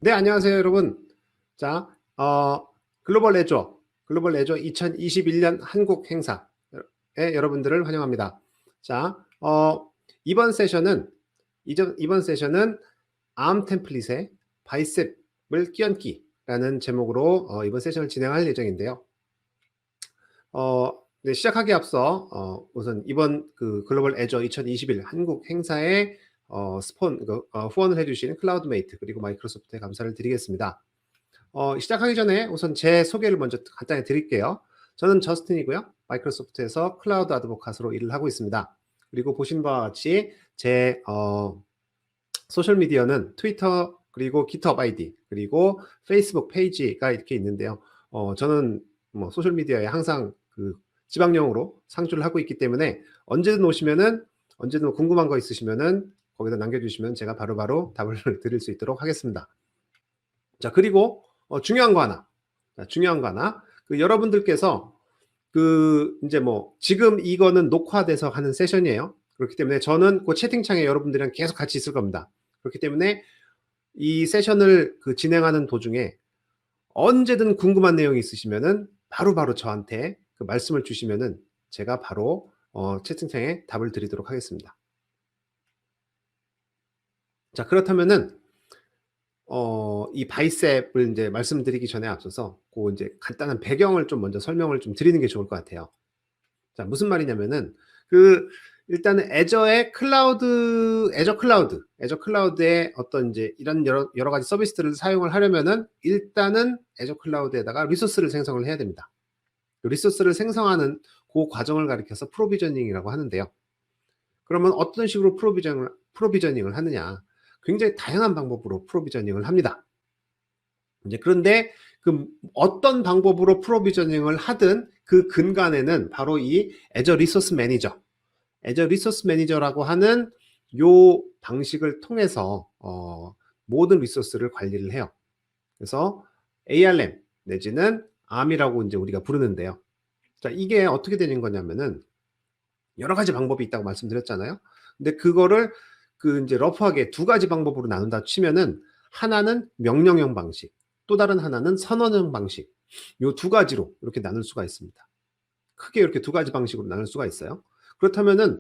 네, 안녕하세요, 여러분. 자, 글로벌 애저 2021년 한국 행사에 여러분들을 환영합니다. 자, 이번 세션은 암 템플릿에 바이셉을 끼얹기라는 제목으로 이번 세션을 진행할 예정인데요. 네, 시작하기 앞서 우선 이번 그 글로벌 애저 2021 한국 행사에 후원을 해주신 클라우드메이트 그리고 마이크로소프트에 감사를 드리겠습니다. 시작하기 전에 우선 제 소개를 먼저 간단히 드릴게요. 저는 저스틴이고요. 마이크로소프트에서 클라우드 아드보카스로 일을 하고 있습니다. 그리고 보신 바와 같이 제 소셜미디어는 트위터 그리고 깃허브 아이디 그리고 페이스북 페이지가 이렇게 있는데요. 저는 뭐 소셜미디어에 항상 그 지방령으로 상주를 하고 있기 때문에 언제든 궁금한 거 있으시면은 거기다 남겨주시면 제가 바로바로 답을 드릴 수 있도록 하겠습니다. 자, 그리고 중요한 거 하나. 그 여러분들께서 이제 뭐 지금 이거는 녹화돼서 하는 세션이에요. 그렇기 때문에 저는 그 채팅창에 여러분들이랑 계속 같이 있을 겁니다. 그렇기 때문에 이 세션을 진행하는 도중에 언제든 궁금한 내용이 있으시면은 바로바로 저한테 그 말씀을 주시면은 제가 바로 채팅창에 답을 드리도록 하겠습니다. 자, 그렇다면은 이 바이셉을 이제 말씀드리기 전에 앞서서 이제 간단한 배경을 좀 먼저 설명을 좀 드리는 게 좋을 것 같아요. 자, 무슨 말이냐면은 일단은 애저 클라우드의 어떤 이제 이런 여러 가지 서비스들을 사용을 하려면은 일단은 애저 클라우드에다가 리소스를 생성을 해야 됩니다. 그 리소스를 생성하는 그 과정을 가리켜서 프로비저닝이라고 하는데요. 그러면 어떤 식으로 프로비저닝을 하느냐? 굉장히 다양한 방법으로 프로비저닝을 합니다. 이제 그런데 어떤 방법으로 프로비저닝을 하든 그 근간에는 바로 이 애저 리소스 매니저라고 하는 요 방식을 통해서 모든 리소스를 관리를 해요. 그래서 ARM 내지는 ARM이라고 이제 우리가 부르는데요. 자, 이게 어떻게 되는 거냐면은 여러 가지 방법이 있다고 말씀드렸잖아요. 근데 그거를 이제 러프하게 두 가지 방법으로 나눈다 치면은 하나는 명령형 방식, 또 다른 하나는 선언형 방식. 요 두 가지로 이렇게 나눌 수가 있습니다. 크게 이렇게 두 가지 방식으로 나눌 수가 있어요. 그렇다면은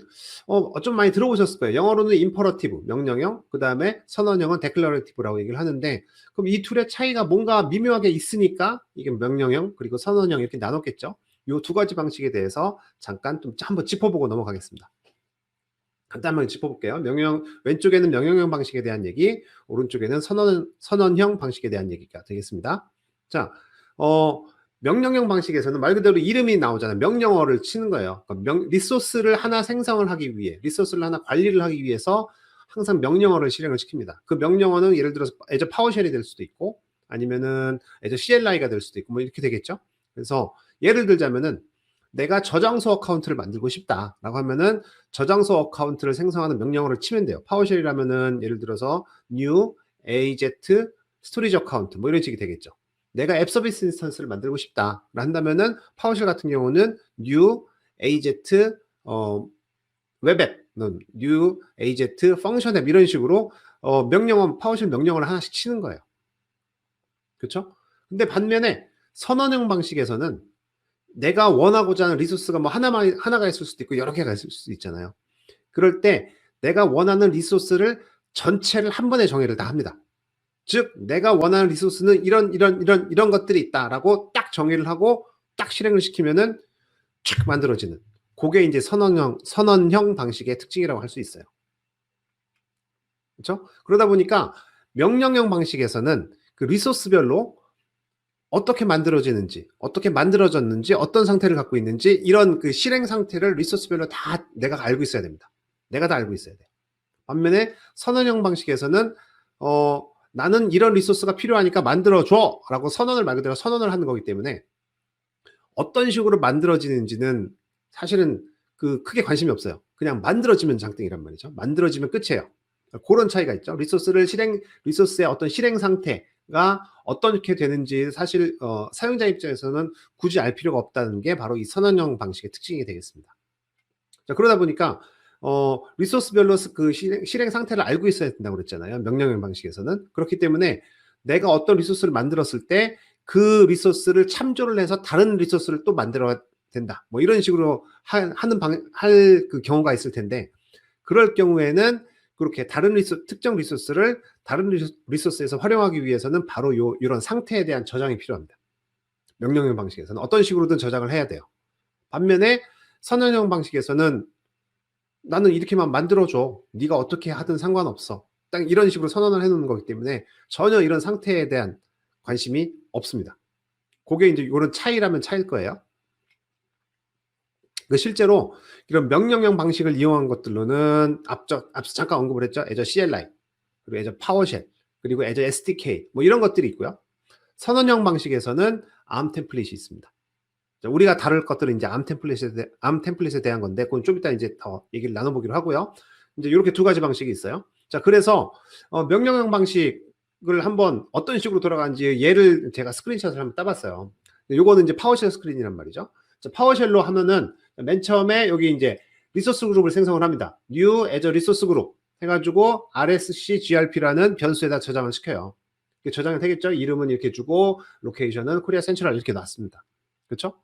좀 많이 들어보셨을 거예요. 영어로는 임퍼러티브, 명령형, 그 다음에 선언형은 데클러레이티브라고 얘기를 하는데, 그럼 이 둘의 차이가 뭔가 미묘하게 있으니까 이게 명령형 그리고 선언형 이렇게 나눴겠죠. 이 두 가지 방식에 대해서 잠깐 좀 한번 짚어보고 넘어가겠습니다. 간단하게 짚어볼게요. 왼쪽에는 명령형 방식에 대한 얘기, 오른쪽에는 선언형 방식에 대한 얘기가 되겠습니다. 자, 명령형 방식에서는 말 그대로 이름이 나오잖아요. 명령어를 치는 거예요. 그러니까 리소스를 하나 생성을 하기 위해, 리소스를 하나 관리를 하기 위해서 항상 명령어를 실행을 시킵니다. 그 명령어는 예를 들어서 애저 파워쉘이 될 수도 있고, 아니면은 애저 CLI가 될 수도 있고, 뭐 이렇게 되겠죠. 그래서 예를 들자면은 내가 저장소 어카운트를 만들고 싶다라고 하면은 저장소 어카운트를 생성하는 명령어를 치면 돼요. 파워쉘이라면은 예를 들어서 new az 스토리지 어카운트 뭐 이런 식이 되겠죠. 내가 앱 서비스 인스턴스를 만들고 싶다 한다면은 파워쉘 같은 경우는 new az 웹앱, new az 펑션 앱 이런 식으로 파워쉘 명령어를 하나씩 치는 거예요. 그렇죠? 근데 반면에 선언형 방식에서는 내가 원하고자 하는 리소스가 뭐 하나가 있을 수도 있고 여러 개가 있을 수도 있잖아요. 그럴 때 내가 원하는 리소스를 전체를 한 번에 정의를 다 합니다. 즉 내가 원하는 리소스는 이런 것들이 있다라고 딱 정의를 하고 딱 실행을 시키면은 촥 만들어지는 그게 이제 선언형 방식의 특징이라고 할 수 있어요. 그렇죠? 그러다 보니까 명령형 방식에서는 그 리소스별로 어떻게 만들어지는지, 어떻게 만들어졌는지, 어떤 상태를 갖고 있는지 이런 그 실행 상태를 리소스별로 다 내가 알고 있어야 됩니다. 내가 다 알고 있어야 돼. 반면에 선언형 방식에서는 나는 이런 리소스가 필요하니까 만들어줘 라고 말 그대로 선언을 하는 거기 때문에 어떤 식으로 만들어지는지는 사실은 크게 관심이 없어요. 그냥 만들어지면 장땡이란 말이죠. 만들어지면 끝이에요. 그런 차이가 있죠. 리소스의 어떤 실행 상태가 어떻게 되는지 사실 사용자 입장에서는 굳이 알 필요가 없다는 게 바로 이 선언형 방식의 특징이 되겠습니다. 자, 그러다 보니까 리소스별로 그 실행 상태를 알고 있어야 된다고 그랬잖아요. 명령형 방식에서는. 그렇기 때문에 내가 어떤 리소스를 만들었을 때 그 리소스를 참조를 해서 다른 리소스를 또 만들어야 된다. 뭐 이런 식으로 할 그 경우가 있을 텐데, 그럴 경우에는 그렇게 다른 특정 리소스를 다른 리소스에서 활용하기 위해서는 바로 이런 상태에 대한 저장이 필요합니다. 명령형 방식에서는 어떤 식으로든 저장을 해야 돼요. 반면에 선언형 방식에서는 나는 이렇게만 만들어줘. 네가 어떻게 하든 상관없어. 딱 이런 식으로 선언을 해놓는 거기 때문에 전혀 이런 상태에 대한 관심이 없습니다. 그게 이제 이런 차이라면 차일 거예요. 실제로 이런 명령형 방식을 이용한 것들로는 앞서 잠깐 언급을 했죠. 애저 CLI, 그리고 애저 파워쉘, 그리고 애저 SDK 뭐 이런 것들이 있고요. 선언형 방식에서는 ARM 템플릿이 있습니다. 우리가 다룰 것들은 이제 ARM 템플릿에 대한 건데, 그건 좀 이따 이제 더 얘기를 나눠보기로 하고요. 이제 이렇게 두 가지 방식이 있어요. 자, 그래서 명령형 방식을 한번 어떤 식으로 돌아가는지 예를 제가 스크린샷을 한번 따봤어요. 요거는 이제 파워쉘 스크린이란 말이죠. 자, 파워쉘로 하면은 맨 처음에 여기 이제 리소스 그룹을 생성을 합니다. new as a resource group 해가지고 rsc grp라는 변수에다 저장을 시켜요. 저장이 되겠죠. 이름은 이렇게 주고 로케이션은 코리아 센트럴 이렇게 놨습니다. 그렇죠?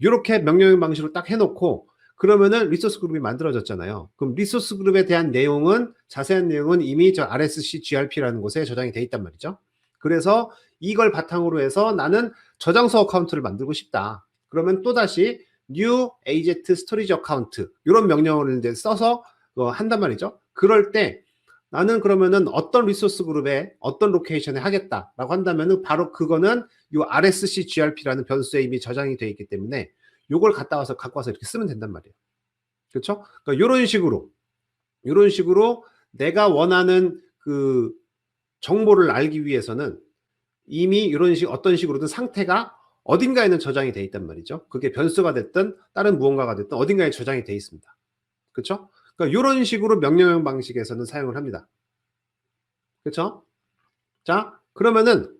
이렇게 명령형 방식으로 딱 해놓고 그러면은 리소스 그룹이 만들어졌잖아요. 그럼 리소스 그룹에 대한 내용은, 자세한 내용은 이미 저 rsc grp라는 곳에 저장이 돼 있단 말이죠. 그래서 이걸 바탕으로 해서 나는 저장소 어카운트를 만들고 싶다. 그러면 또다시 new az storage account 이런 명령어를 이제 써서 한단 말이죠. 그럴 때 나는 그러면은 어떤 리소스 그룹에 어떤 로케이션에 하겠다라고 한다면은 바로 그거는 요 rsc grp라는 변수에 이미 저장이 되어 있기 때문에 요걸 갖고 와서 이렇게 쓰면 된단 말이에요. 그렇죠? 그러니까 이런 식으로 내가 원하는 그 정보를 알기 위해서는 이미 어떤 식으로든 상태가 어딘가에는 저장이 돼 있단 말이죠. 그게 변수가 됐든 다른 무언가가 됐든 어딘가에 저장이 돼 있습니다. 그렇죠? 그러니까 이런 식으로 명령형 방식에서는 사용을 합니다. 그렇죠? 자, 그러면은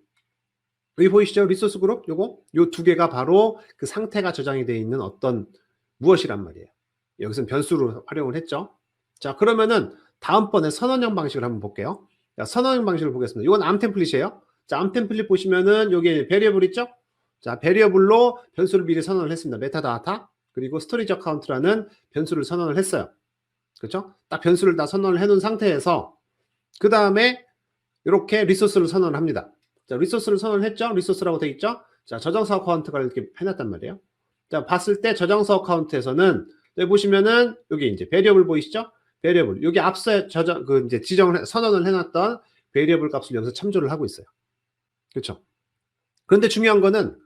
여기 보이시죠? 리소스 그룹 요 두 개가 바로 그 상태가 저장이 되어 있는 어떤 무엇이란 말이에요. 여기서는 변수로 활용을 했죠. 자, 그러면은 다음번에 선언형 방식을 한번 볼게요. 자, 선언형 방식을 보겠습니다. 이건 암 템플릿이에요. 자, 암 템플릿 보시면은 여기 베리어블 있죠? 자, 베리어블로 변수를 미리 선언을 했습니다. 메타다타 그리고 스토리지 어카운트라는 변수를 선언을 했어요. 그렇죠? 딱 변수를 다 선언을 해놓은 상태에서 그 다음에 이렇게 리소스를 선언을 합니다. 자, 리소스를 선언했죠? 리소스라고 되어 있죠? 자, 저장소 어카운트가 이렇게 해놨단 말이에요. 자, 봤을 때 저장소 어카운트에서는 여기 보시면은 여기 이제 베리어블 보이시죠? 베리어블. 여기 앞서 이제 선언을 해놨던 베리어블 값을 여기서 참조를 하고 있어요. 그렇죠? 그런데 중요한 거는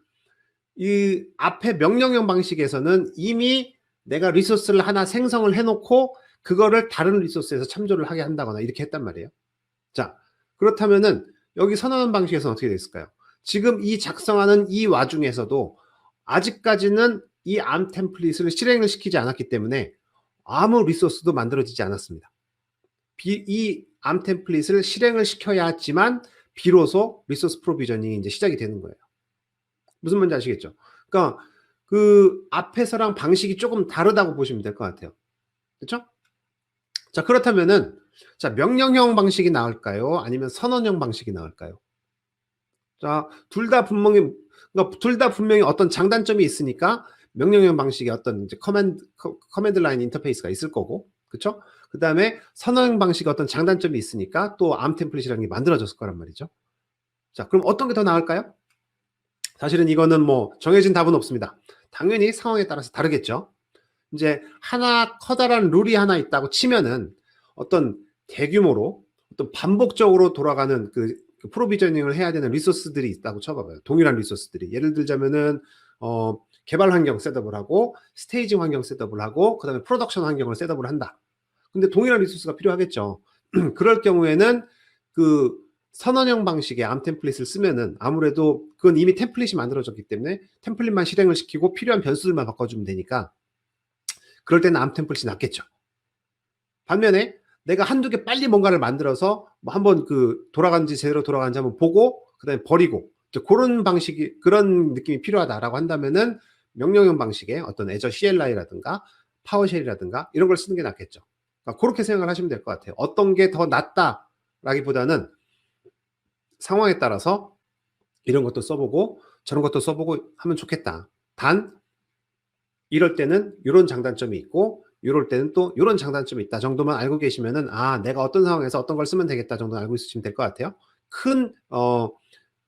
이 앞에 명령형 방식에서는 이미 내가 리소스를 하나 생성을 해놓고 그거를 다른 리소스에서 참조를 하게 한다거나 이렇게 했단 말이에요. 자, 그렇다면은 여기 선언 방식에서는 어떻게 됐을까요? 지금 이 작성하는 이 와중에서도 아직까지는 이 암 템플릿을 실행을 시키지 않았기 때문에 아무 리소스도 만들어지지 않았습니다. 이 암 템플릿을 실행을 시켜야지만 비로소 리소스 프로비저닝이 이제 시작이 되는 거예요. 무슨 말인지 아시겠죠? 그러니까 그 앞에서랑 방식이 조금 다르다고 보시면 될 것 같아요. 그렇죠? 자, 그렇다면은 자, 명령형 방식이 나을까요? 아니면 선언형 방식이 나을까요? 자, 둘 다 분명히 어떤 장단점이 있으니까 명령형 방식의 어떤 이제 커맨드 라인 인터페이스가 있을 거고, 그렇죠? 그 다음에 선언형 방식의 어떤 장단점이 있으니까 또 암 템플릿이라는 게 만들어졌을 거란 말이죠. 자, 그럼 어떤 게 더 나을까요? 사실은 이거는 뭐 정해진 답은 없습니다. 당연히 상황에 따라서 다르겠죠. 이제 커다란 룰이 하나 있다고 치면은 어떤 대규모로 어떤 반복적으로 돌아가는 그 프로비저닝을 해야 되는 리소스들이 있다고 쳐봐봐요. 동일한 리소스들이. 예를 들자면은 개발 환경 셋업을 하고 스테이징 환경 셋업을 하고 그다음에 프로덕션 환경을 셋업을 한다. 근데 동일한 리소스가 필요하겠죠. 그럴 경우에는 그 선언형 방식의 암 템플릿을 쓰면은 아무래도 그건 이미 템플릿이 만들어졌기 때문에 템플릿만 실행을 시키고 필요한 변수들만 바꿔주면 되니까 그럴 때는 암 템플릿이 낫겠죠. 반면에 내가 한두 개 빨리 뭔가를 만들어서 뭐 한번 돌아가는지 제대로 돌아가는지 한번 보고 그다음에 버리고 그런 느낌이 필요하다라고 한다면은 명령형 방식의 어떤 애저 CLI라든가 파워쉘이라든가 이런 걸 쓰는 게 낫겠죠. 그러니까 그렇게 생각을 하시면 될 것 같아요. 어떤 게 더 낫다라기보다는 상황에 따라서 이런 것도 써보고 저런 것도 써보고 하면 좋겠다. 단 이럴 때는 이런 장단점이 있고 이럴 때는 또 이런 장단점이 있다 정도만 알고 계시면은 내가 어떤 상황에서 어떤 걸 쓰면 되겠다 정도 알고 있으시면 될 것 같아요. 큰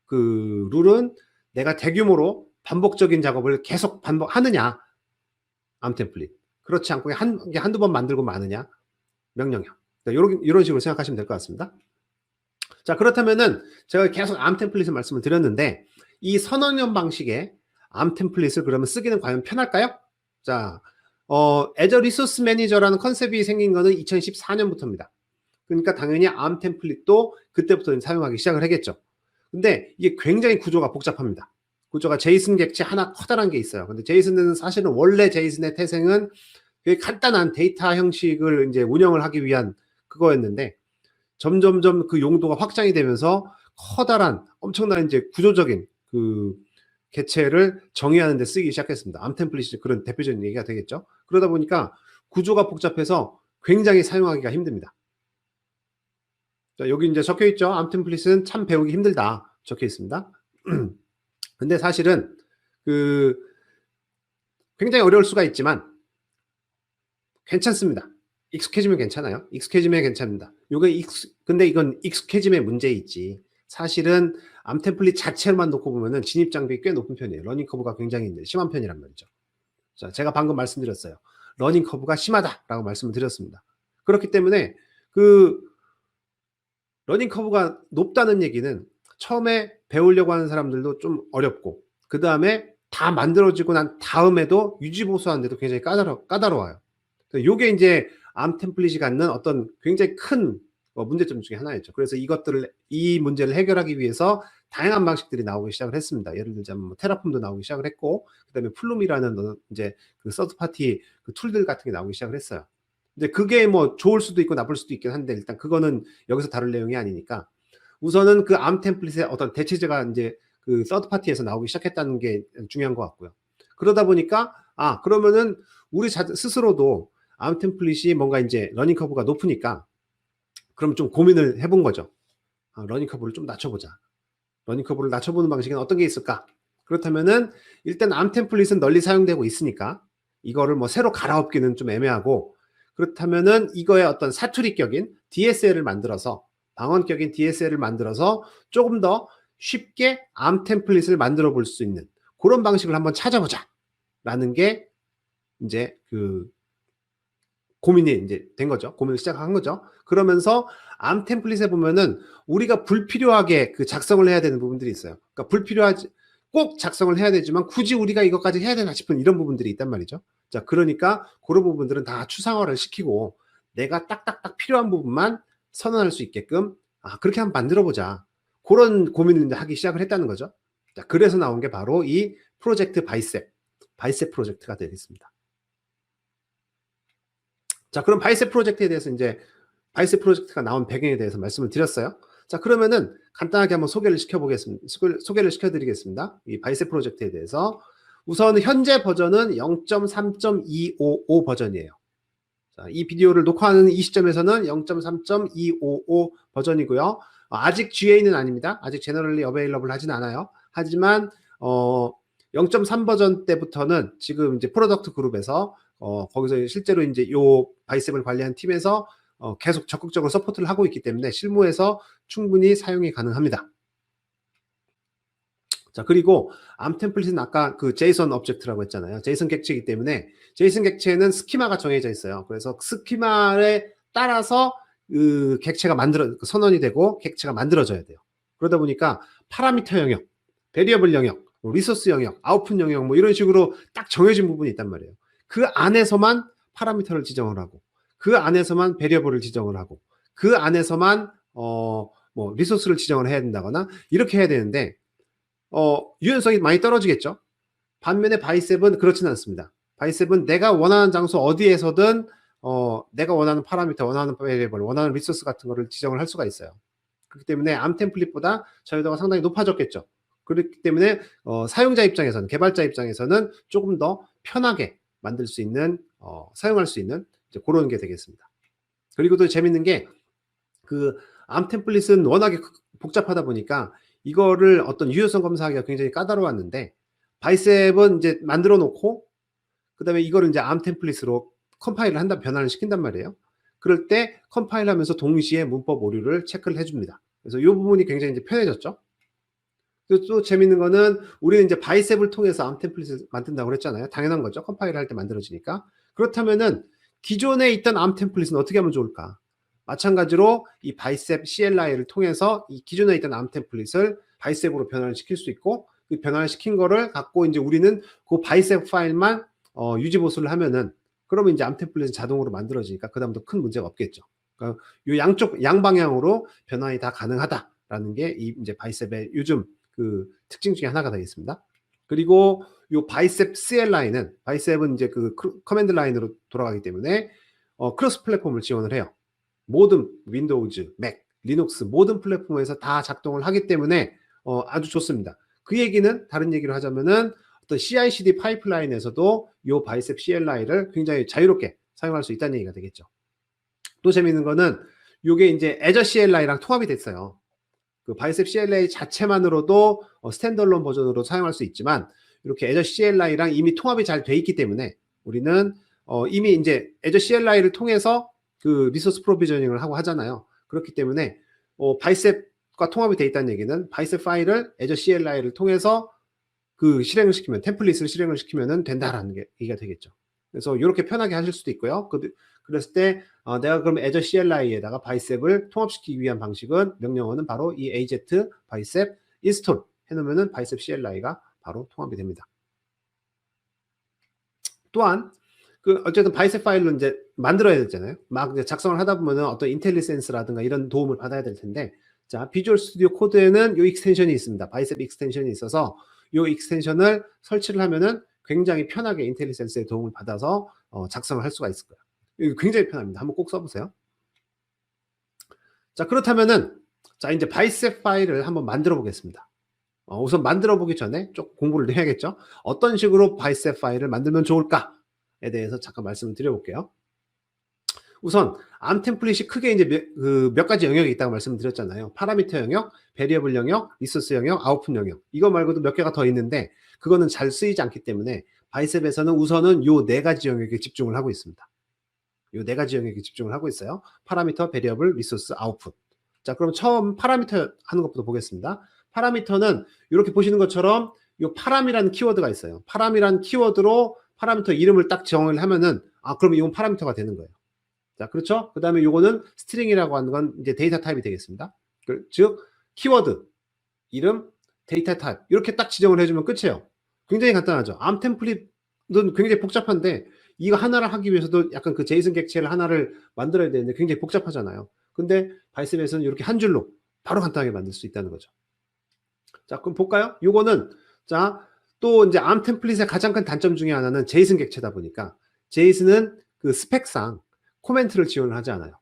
그 룰은 내가 대규모로 반복적인 작업을 계속 반복하느냐 암 템플릿, 그렇지 않고 한두 번 만들고 마느냐 명령형. 이런 식으로 생각하시면 될 것 같습니다. 자, 그렇다면은 제가 계속 암 템플릿을 말씀을 드렸는데 이 선언형 방식의 암 템플릿을 그러면 쓰기는 과연 편할까요? 자, as a resource manager라는 컨셉이 생긴 거는 2014년부터입니다. 그러니까 당연히 암 템플릿도 그때부터 사용하기 시작을 하겠죠. 근데 이게 굉장히 구조가 복잡합니다. 구조가 제이슨 객체 하나 커다란 게 있어요. 근데 제이슨은 사실은 원래 제이슨의 태생은 간단한 데이터 형식을 이제 운영을 하기 위한 그거였는데 점점점 그 용도가 확장이 되면서 커다란 엄청난 이제 구조적인 그 객체를 정의하는 데 쓰기 시작했습니다. 암 템플릿이 그런 대표적인 얘기가 되겠죠. 그러다 보니까 구조가 복잡해서 굉장히 사용하기가 힘듭니다. 자, 여기 이제 적혀 있죠. 암 템플릿은 참 배우기 힘들다 적혀 있습니다. 근데 사실은 그 굉장히 어려울 수가 있지만 괜찮습니다. 익숙해지면 괜찮아요. 익숙해지면 괜찮습니다. 근데 이건 익숙해짐의 문제이지 사실은 암 템플릿 자체만 놓고 보면은 진입 장벽이 꽤 높은 편이에요. 러닝 커브가 굉장히 심한 편이란 말이죠. 자, 제가 방금 말씀드렸어요. 러닝 커브가 심하다라고 말씀을 드렸습니다. 그렇기 때문에 그 러닝 커브가 높다는 얘기는 처음에 배우려고 하는 사람들도 좀 어렵고 그 다음에 다 만들어지고 난 다음에도 유지보수하는데도 굉장히 까다로워요. 요게 이제 암 템플릿이 갖는 어떤 굉장히 큰 문제점 중에 하나였죠. 그래서 이 문제를 해결하기 위해서 다양한 방식들이 나오기 시작을 했습니다. 예를 들자면 뭐 테라폼도 나오기 시작을 했고, 그다음에 플룸이라는 이제 그 서드 파티 그 툴들 같은 게 나오기 시작을 했어요. 근데 그게 뭐 좋을 수도 있고 나쁠 수도 있긴 한데 일단 그거는 여기서 다룰 내용이 아니니까 우선은 그 암 템플릿의 어떤 대체제가 이제 그 서드 파티에서 나오기 시작했다는 게 중요한 것 같고요. 그러다 보니까 그러면은 우리 스스로도 암 템플릿이 뭔가 이제 러닝 커브가 높으니까 그럼 좀 고민을 해본 거죠. 러닝 커브를 좀 낮춰보자. 러닝 커브를 낮춰보는 방식은 어떤 게 있을까? 그렇다면은 일단 암 템플릿은 널리 사용되고 있으니까 이거를 뭐 새로 갈아엎기는 좀 애매하고, 그렇다면은 이거의 어떤 사투리격인 DSL을 만들어서 방언격인 DSL을 만들어서 조금 더 쉽게 암 템플릿을 만들어 볼 수 있는 그런 방식을 한번 찾아보자 라는 게 이제 그 고민이 이제 된 거죠. 고민을 시작한 거죠. 그러면서 암 템플릿에 보면은 우리가 불필요하게 그 작성을 해야 되는 부분들이 있어요. 그러니까 불필요하지, 꼭 작성을 해야 되지만 굳이 우리가 이것까지 해야 되나 싶은 이런 부분들이 있단 말이죠. 자, 그러니까 그런 부분들은 다 추상화를 시키고 내가 딱딱딱 필요한 부분만 선언할 수 있게끔 그렇게 한번 만들어 보자. 그런 고민을 하기 시작을 했다는 거죠. 자, 그래서 나온 게 바로 이 프로젝트 바이셉 프로젝트가 되겠습니다. 자, 그럼 바이셉 프로젝트에 대해서 이제 바이셉 프로젝트가 나온 배경에 대해서 말씀을 드렸어요. 자, 그러면은 간단하게 한번 소개를 시켜드리겠습니다. 이 바이셉 프로젝트에 대해서. 우선 현재 버전은 0.3.255 버전이에요. 자, 이 비디오를 녹화하는 이 시점에서는 0.3.255 버전이고요. 아직 GA는 아닙니다. 아직 제너럴리 어베일러블 하진 않아요. 하지만 0.3 버전 때부터는 지금 이제 프로덕트 그룹에서 거기서 실제로 이제 요 바이셉을 관리한 팀에서 계속 적극적으로 서포트를 하고 있기 때문에 실무에서 충분히 사용이 가능합니다. 자, 그리고 암 템플릿은 아까 그 제이슨 오브젝트라고 했잖아요. 제이슨 객체이기 때문에 제이슨 객체는 스키마가 정해져 있어요. 그래서 스키마에 따라서 그 객체가 선언이 되고 객체가 만들어져야 돼요. 그러다 보니까 파라미터 영역, 베리어블 영역, 리소스 영역, 아웃풋 영역 뭐 이런 식으로 딱 정해진 부분이 있단 말이에요. 그 안에서만 파라미터를 지정을 하고 그 안에서만 베리어블을 지정을 하고 그 안에서만 뭐 리소스를 지정을 해야 된다거나 이렇게 해야 되는데 유연성이 많이 떨어지겠죠. 반면에 바이셉은 그렇지는 않습니다. 바이셉은 내가 원하는 장소 어디에서든 내가 원하는 파라미터, 원하는 베리어블, 원하는 리소스 같은 거를 지정을 할 수가 있어요. 그렇기 때문에 암 템플릿보다 자유도가 상당히 높아졌겠죠. 그렇기 때문에 사용자 입장에서는, 개발자 입장에서는 조금 더 편하게 만들 수 있는, 사용할 수 있는 이제 그런 게 되겠습니다. 그리고 또 재밌는 게 그 암 템플릿은 워낙에 복잡하다 보니까 이거를 어떤 유효성 검사하기가 굉장히 까다로웠는데, 바이셉은 이제 만들어 놓고 그다음에 이거를 이제 암 템플릿으로 컴파일을 한다, 변환을 시킨단 말이에요. 그럴 때 컴파일하면서 동시에 문법 오류를 체크를 해줍니다. 그래서 이 부분이 굉장히 이제 편해졌죠. 그리고 또 재밌는 거는, 우리는 이제 바이셉을 통해서 암 템플릿을 만든다고 그랬잖아요. 당연한 거죠. 컴파일을 할 때 만들어지니까. 그렇다면은 기존에 있던 암 템플릿은 어떻게 하면 좋을까? 마찬가지로 이 바이셉 CLI를 통해서 이 기존에 있던 암 템플릿을 바이셉으로 변환을 시킬 수 있고, 그 변환을 시킨 거를 갖고 이제 우리는 그 바이셉 파일만 유지 보수를 하면은, 그러면 이제 암 템플릿은 자동으로 만들어지니까 그다음부터 큰 문제가 없겠죠. 그러니까 이 양쪽 양방향으로 변환이 다 가능하다라는 게 이 이제 바이셉의 요즘 그 특징 중에 하나가 되겠습니다. 그리고 요 바이셉 CLI는, 바이셉은 이제 그 커맨드 라인으로 돌아가기 때문에 크로스 플랫폼을 지원을 해요. 모든 윈도우즈, 맥, 리눅스 모든 플랫폼에서 다 작동을 하기 때문에 아주 좋습니다. 그 얘기는, 다른 얘기를 하자면은 어떤 CI/CD 파이프라인에서도 이 바이셉 CLI를 굉장히 자유롭게 사용할 수 있다는 얘기가 되겠죠. 또 재미있는 거는 이게 이제 Azure CLI랑 통합이 됐어요. 그 바이셉 CLI 자체만으로도 스탠드얼론 버전으로 사용할 수 있지만, 이렇게 Azure CLI랑 이미 통합이 잘 돼 있기 때문에 우리는 이미 이제 Azure CLI를 통해서 그 리소스 프로비저닝을 하고 하잖아요. 그렇기 때문에 바이셉과 통합이 돼 있다는 얘기는 바이셉 파일을 Azure CLI를 통해서 그 실행을 시키면, 템플릿을 실행을 시키면 된다라는 게 얘기가 되겠죠. 그래서 이렇게 편하게 하실 수도 있고요. 그랬을 때 내가 그럼 Azure CLI에다가 바이셉을 통합시키기 위한 방식은, 명령어는 바로 이 AZ 바이셉 인스톨 해놓으면은 바이셉 CLI가 바로 통합이 됩니다. 또한 어쨌든 바이셉 파일로 이제 만들어야 되잖아요. 막 이제 작성을 하다 보면은 어떤 인텔리센스라든가 이런 도움을 받아야 될 텐데, 자, 비주얼 스튜디오 코드에는 이 익스텐션이 있습니다. 바이셉 익스텐션이 있어서 이 익스텐션을 설치를 하면은 굉장히 편하게 인텔리센스의 도움을 받아서 작성을 할 수가 있을 거예요. 이거 굉장히 편합니다. 한번 꼭 써보세요. 자, 그렇다면은, 자, 이제 바이셉 파일을 한번 만들어 보겠습니다. 우선 만들어 보기 전에 좀 공부를 해야겠죠. 어떤 식으로 바이셉 파일을 만들면 좋을까에 대해서 잠깐 말씀을 드려볼게요. 우선 암 템플릿이 크게 이제 몇 가지 영역이 있다고 말씀을 드렸잖아요. 파라미터 영역, 베리어블 영역, 리소스 영역, 아웃풋 영역. 이거 말고도 몇 개가 더 있는데 그거는 잘 쓰이지 않기 때문에 바이셉에서는 우선은 요 네 가지 영역에 집중을 하고 있습니다. 요 네 가지 영역에 집중을 하고 있어요. 파라미터, 베리어블, 리소스, 아웃풋. 자, 그럼 처음 파라미터 하는 것부터 보겠습니다. 파라미터는 이렇게 보시는 것처럼 요 파람이라는 키워드가 있어요. 파람이라는 키워드로 파라미터 이름을 딱 정을 하면은, 그러면 이건 파라미터가 되는 거예요. 자, 그렇죠? 그 다음에 요거는 스트링이라고 하는 건 이제 데이터 타입이 되겠습니다. 즉, 키워드, 이름, 데이터 타입. 이렇게 딱 지정을 해주면 끝이에요. 굉장히 간단하죠. 암 템플릿은 굉장히 복잡한데, 이거 하나를 하기 위해서도 약간 그 제이슨 객체를 하나를 만들어야 되는데 굉장히 복잡하잖아요. 근데 바이셉에서는 이렇게 한 줄로 바로 간단하게 만들 수 있다는 거죠. 자, 그럼 볼까요? 요거는, 자, 또 이제 암 템플릿의 가장 큰 단점 중에 하나는 제이슨 객체다 보니까, 제이슨은 그 스펙상 코멘트를 지원을 하지 않아요.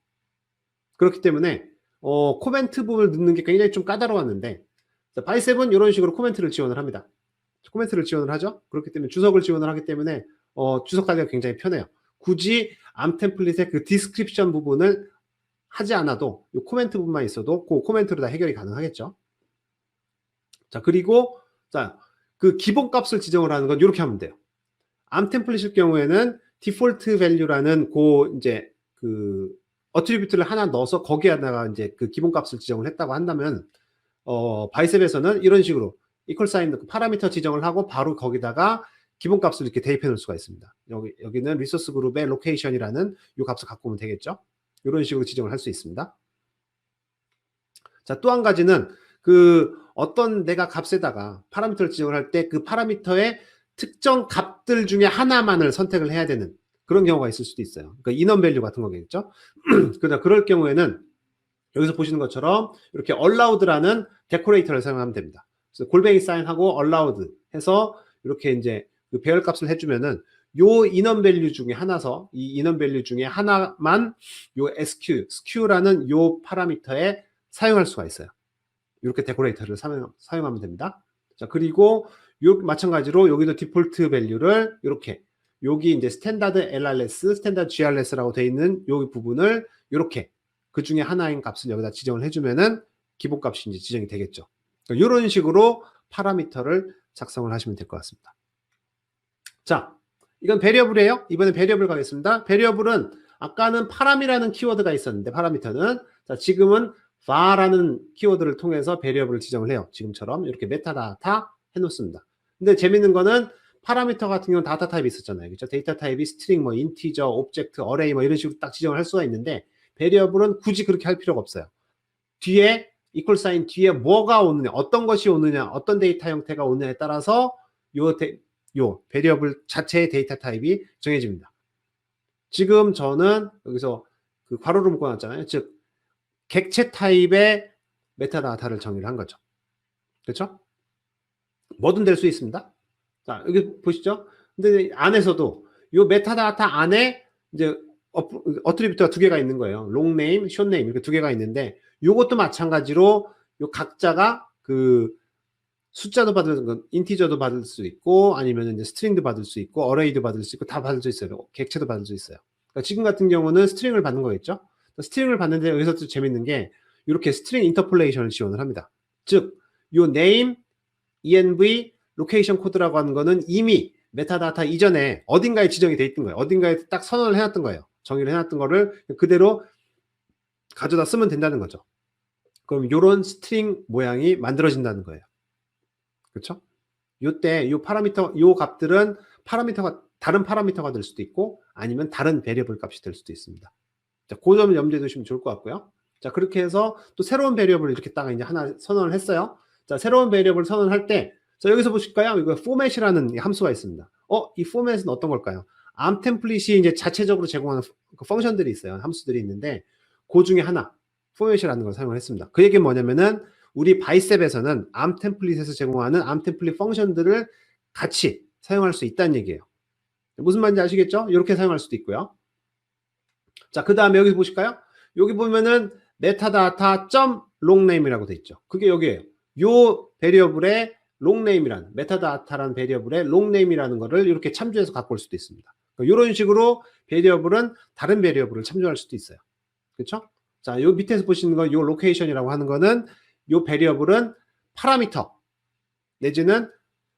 그렇기 때문에 코멘트 부분을 넣는 게 굉장히 좀 까다로웠는데, 자, 바이셉은 이런 식으로 코멘트를 지원을 합니다. 코멘트를 지원을 하죠. 그렇기 때문에 주석을 지원을 하기 때문에 주석 달기가 굉장히 편해요. 굳이 암 템플릿의 그 디스크립션 부분을 하지 않아도 이 코멘트 부분만 있어도 그 코멘트로 다 해결이 가능하겠죠. 자, 그리고 자, 그 기본 값을 지정을 하는 건 이렇게 하면 돼요. 암 템플릿일 경우에는 디폴트 밸류라는 이제 그 어트리뷰트를 하나 넣어서 거기에다가 이제 그 기본 값을 지정을 했다고 한다면, 바이셉에서는 이런 식으로 이퀄 사인 넣고 파라미터 지정을 하고 바로 거기다가 기본 값을 이렇게 대입해 놓을 수가 있습니다. 여기는 리소스 그룹의 로케이션이라는 이 값을 갖고 오면 되겠죠. 이런 식으로 지정을 할 수 있습니다. 자, 또 한 가지는 어떤 내가 값에다가 파라미터를 지정을 할 때 그 파라미터의 특정 값들 중에 하나만을 선택을 해야 되는 그런 경우가 있을 수도 있어요. 그러니까 인원 밸류 같은 거겠죠. 그럴 경우에는 여기서 보시는 것처럼 이렇게 allowed라는 데코레이터를 사용하면 됩니다. 그래서 골뱅이 사인하고 allowed 해서 이렇게 이제 그 배열 값을 해주면은 요 인원 밸류 중에 이 인원 밸류 중에 하나만 요 skew, 요 파라미터에 사용할 수가 있어요. 이렇게 데코레이터를 사용하면 됩니다. 자, 그리고 마찬가지로 여기도 디폴트 밸류를 이렇게, 여기 이제 스탠다드 LRS, 스탠다드 GRS라고 되어 있는 요 부분을 이렇게 그 중에 하나인 값을 여기다 지정을 해주면은 기본값이 이제 지정이 되겠죠. 이런 식으로 파라미터를 작성을 하시면 될 것 같습니다. 자, 이건 베리어블이에요. 이번엔 베리어블 가겠습니다. 베리어블은 아까는 파람이라는 키워드가 있었는데 파라미터는, 자, 지금은 var라는 키워드를 통해서 베리어블을 지정을 해요. 지금처럼 이렇게 메타다타 해놓습니다. 근데 재밌는 거는 파라미터 같은 경우는 다타 타입이 있었잖아요. 그렇죠? 데이터 타입이 스트링, 뭐 인티저, 오브젝트, 어레이 뭐 이런 식으로 딱 지정을 할 수가 있는데 베리어블은 굳이 그렇게 할 필요가 없어요. 뒤에 이퀄 사인 뒤에 뭐가 오느냐, 어떤 것이 오느냐, 어떤 데이터 형태가 오느냐에 따라서 요 베리어블 자체의 데이터 타입이 정해집니다. 지금 저는 여기서 그 괄호를 묶어놨잖아요. 즉 객체 타입의 메타다타를 정의를 한 거죠. 그렇죠? 뭐든 될 수 있습니다. 자, 여기 보시죠. 근데 안에서도 요 메타다타 안에 이제 어트리뷰트가 두 개가 있는 거예요. 롱네임, 숏네임 이렇게 두 개가 있는데 요것도 마찬가지로 요 각자가 그 숫자도 받을 건 인티저도 받을 수 있고 아니면 이제 스트링도 받을 수 있고 어레이도 받을 수 있고 다 받을 수 있어요. 객체도 받을 수 있어요. 그러니까 지금 같은 경우는 스트링을 받는 거겠죠. 스트링을 받는데 여기서 또 재밌는 게 이렇게 스트링 인터폴레이션을 지원을 합니다. 즉, 요 name, env, 로케이션 코드라고 하는 거는 이미 메타다타 이전에 어딘가에 지정이 돼 있던 거예요. 어딘가에 딱 선언을 해놨던 거예요. 정의를 해놨던 거를 그대로 가져다 쓰면 된다는 거죠. 그럼 요런 스트링 모양이 만들어진다는 거예요. 그렇죠? 요때 요 파라미터, 요 값들은 파라미터가 다른 파라미터가 될 수도 있고 아니면 다른 베리어블 값이 될 수도 있습니다. 자, 그 점을 염두에 두시면 좋을 것 같고요. 자, 그렇게 해서 또 새로운 베리어블을 이렇게 딱 이제 하나 선언을 했어요. 자, 새로운 베리어블 선언할 때, 자, 여기서 보실까요? 이거 format이라는 함수가 있습니다. 이 format은 어떤 걸까요? arm 템플릿이 이제 자체적으로 제공하는 그 펑션들이 있어요. 함수들이 있는데, 그 중에 하나, format이라는 걸 사용을 했습니다. 그 얘기는 뭐냐면은, 우리 바이셉에서는 arm 템플릿에서 제공하는 arm 템플릿 펑션들을 같이 사용할 수 있다는 얘기예요. 무슨 말인지 아시겠죠? 이렇게 사용할 수도 있고요. 자, 그 다음에 여기 보실까요? 여기 보면은 metadata.longname이라고 돼 있죠. 그게 여기에요. 요 베리어블의 longname이라는 metadata라는 베리어블의 longname이라는 거를 이렇게 참조해서 갖고 올 수도 있습니다. 이런 식으로 베리어블은 다른 베리어블을 참조할 수도 있어요. 그렇죠? 자, 요 밑에서 보시는 거 요 location이라고 하는 거는 요 베리어블은 파라미터 내지는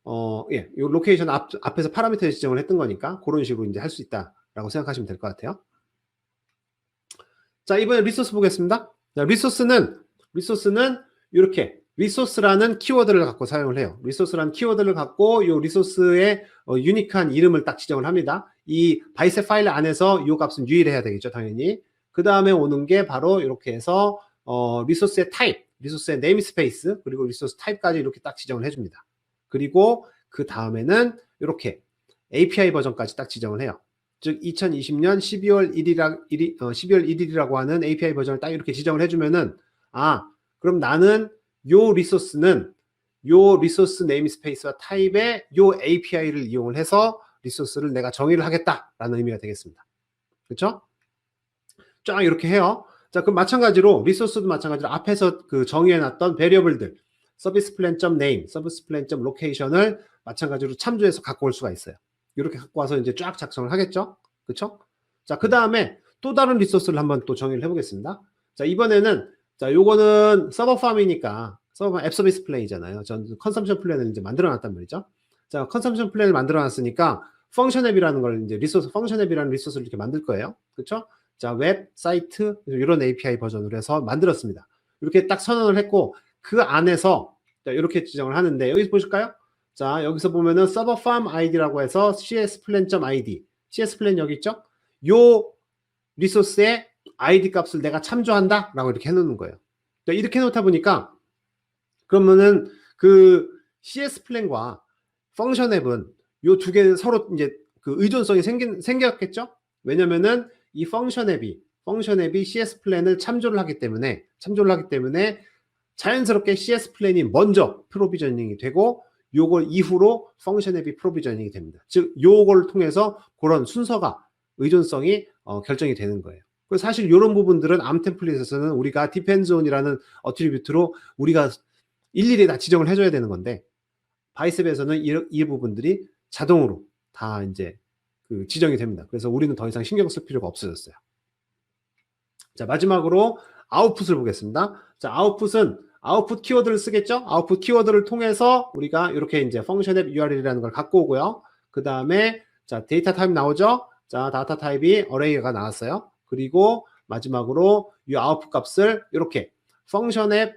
요 location 앞에서 파라미터 지정을 했던 거니까 그런 식으로 이제 할 수 있다라고 생각하시면 될 것 같아요. 자, 이번에 리소스 보겠습니다. 자, 리소스는 이렇게 리소스라는 키워드를 갖고 사용을 해요. 리소스라는 키워드를 갖고 이 리소스의 유니크한 이름을 딱 지정을 합니다. 이 바이셉 파일 안에서 이 값은 유일해야 되겠죠, 당연히. 그 다음에 오는 게 바로 이렇게 해서 리소스의 타입, 리소스의 네임스페이스, 그리고 리소스 타입까지 이렇게 딱 지정을 해줍니다. 그리고 그 다음에는 이렇게 API 버전까지 딱 지정을 해요. 즉 2020년 12월 1일이라고 하는 API 버전을 딱 이렇게 지정을 해주면은 그럼 나는 요 리소스는 요 리소스 네임스페이스와 타입의 요 API를 이용을 해서 리소스를 내가 정의를 하겠다라는 의미가 되겠습니다. 그렇죠? 쫙 이렇게 해요. 자, 그럼 마찬가지로 리소스도 마찬가지로 앞에서 그 정의해놨던 베리어블들 서비스 플랜.name, 서비스 플랜.location을 마찬가지로 참조해서 갖고 올 수가 있어요. 이렇게 갖고 와서 이제 쫙 작성을 하겠죠. 그렇죠? 자, 그 다음에 또 다른 리소스를 한번 또 정의를 해보겠습니다. 자, 이번에는 자, 요거는 서버팜이니까 서버 앱 서비스 플랜이잖아요. 전 컨섬션 플랜을 이제 만들어놨단 말이죠. 자, 컨섬션 플랜을 만들어놨으니까 펑션 앱이라는 걸 이제 리소스 펑션 앱이라는 리소스를 이렇게 만들 거예요. 그렇죠? 자, 웹 사이트 이런 API 버전으로 해서 만들었습니다. 이렇게 딱 선언을 했고 그 안에서 자, 이렇게 지정을 하는데 여기 보실까요? 자, 여기서 보면은 서버팜 아이디라고 해서 csplan.id, csplan 여기 있죠? 요 리소스의 id 값을 내가 참조한다 라고 이렇게 해놓는 거예요. 이렇게 해놓다 보니까 그러면은 그 csplan과 펑션 앱은 요 두 개는 서로 이제 그 의존성이 생겼겠죠? 왜냐면은 이 펑션 앱이 csplan을 참조를 하기 때문에 자연스럽게 csplan이 먼저 프로비저닝이 되고 요걸 이후로 펑션 앱이 프로비저닝이 됩니다. 즉 요걸 통해서 그런 순서가 의존성이 결정이 되는 거예요. 그래서 사실 이런 부분들은 암 템플릿에서는 우리가 depends on이라는 어트리뷰트로 우리가 일일이 다 지정을 해줘야 되는 건데 바이셉에서는 이 부분들이 자동으로 다 이제 그 지정이 됩니다. 그래서 우리는 더 이상 신경 쓸 필요가 없어졌어요. 자, 마지막으로 아웃풋을 보겠습니다. 자, 아웃풋은 아웃풋 키워드를 쓰겠죠? 아웃풋 키워드를 통해서 우리가 이렇게 이제 펑션 앱 URL이라는 걸 갖고 오고요. 그 다음에 자, 데이터 타입 나오죠? 자, 데이터 타입이 어레이가 나왔어요. 그리고 마지막으로 이 아웃풋 값을 이렇게 펑션 앱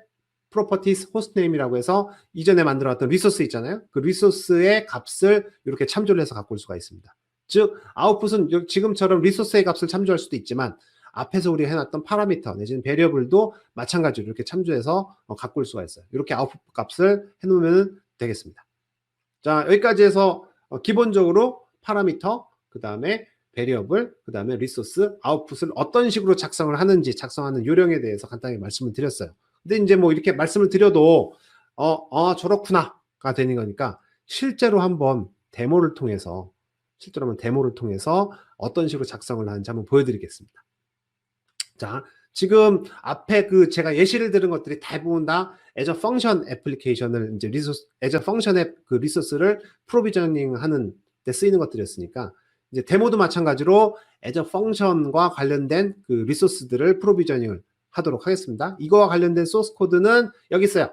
프로퍼티스 호스트네임이라고 해서 이전에 만들어놨던 리소스 있잖아요. 그 리소스의 값을 이렇게 참조를 해서 갖고 올 수가 있습니다. 즉 아웃풋은 지금처럼 리소스의 값을 참조할 수도 있지만 앞에서 우리가 해놨던 파라미터 내지는 베리어블도 마찬가지로 이렇게 참조해서 갖고 올 수가 있어요. 이렇게 아웃풋 값을 해놓으면 되겠습니다. 자, 여기까지 해서 기본적으로 파라미터, 그 다음에 베리어블, 그 다음에 리소스, 아웃풋을 어떤 식으로 작성을 하는지, 작성하는 요령에 대해서 간단히 말씀을 드렸어요. 근데 이제 뭐 이렇게 말씀을 드려도 저렇구나가 되는 거니까 실제로 한번 데모를 통해서 어떤 식으로 작성을 하는지 한번 보여드리겠습니다. 자, 지금 앞에 제가 예시를 들은 것들이 대부분 다 애저 펑션 애플리케이션을 이제 애저 펑션 앱 리소스를 프로비저닝 하는 데 쓰이는 것들이었으니까 이제 데모도 마찬가지로 애저 펑션과 관련된 리소스들을 프로비저닝을 하도록 하겠습니다. 이거와 관련된 소스 코드는 여기 있어요.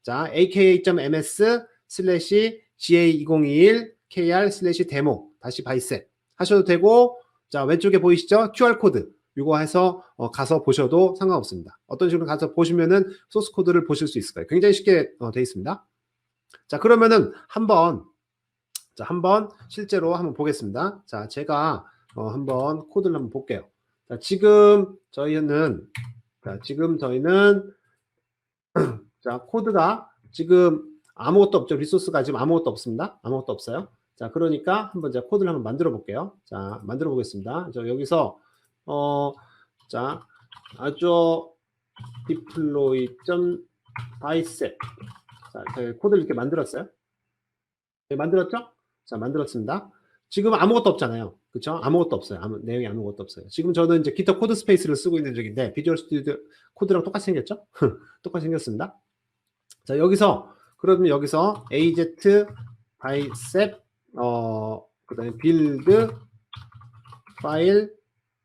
자, aka.ms/ga2021kr/demo -bicep 하셔도 되고, 자, 왼쪽에 보이시죠? QR 코드. 이거 해서 가서 보셔도 상관없습니다. 어떤 식으로 가서 보시면은 소스 코드를 보실 수 있을 거예요. 굉장히 쉽게 되어 있습니다. 자, 그러면은 한번 실제로 한번 보겠습니다. 자, 제가 한번 코드를 한번 볼게요. 자, 지금 저희는 자, 코드가 지금 아무것도 없죠. 리소스가 지금 아무것도 없습니다. 아무것도 없어요. 자, 그러니까 한번 제가 코드를 한번 만들어 볼게요. 자, 만들어 보겠습니다. 저 여기서 자, azure deploy.bicep. 자, 저희 코드를 이렇게 만들었어요. 네, 만들었죠? 자, 만들었습니다. 지금 아무것도 없잖아요. 그쵸? 아무것도 없어요. 내용이 아무것도 없어요. 지금 저는 이제 기타 코드 스페이스를 쓰고 있는 중인데, 비주얼 스튜디오 코드랑 똑같이 생겼죠? 똑같이 생겼습니다. 자, 그러면 여기서 az bicep, 그 다음에 build 파일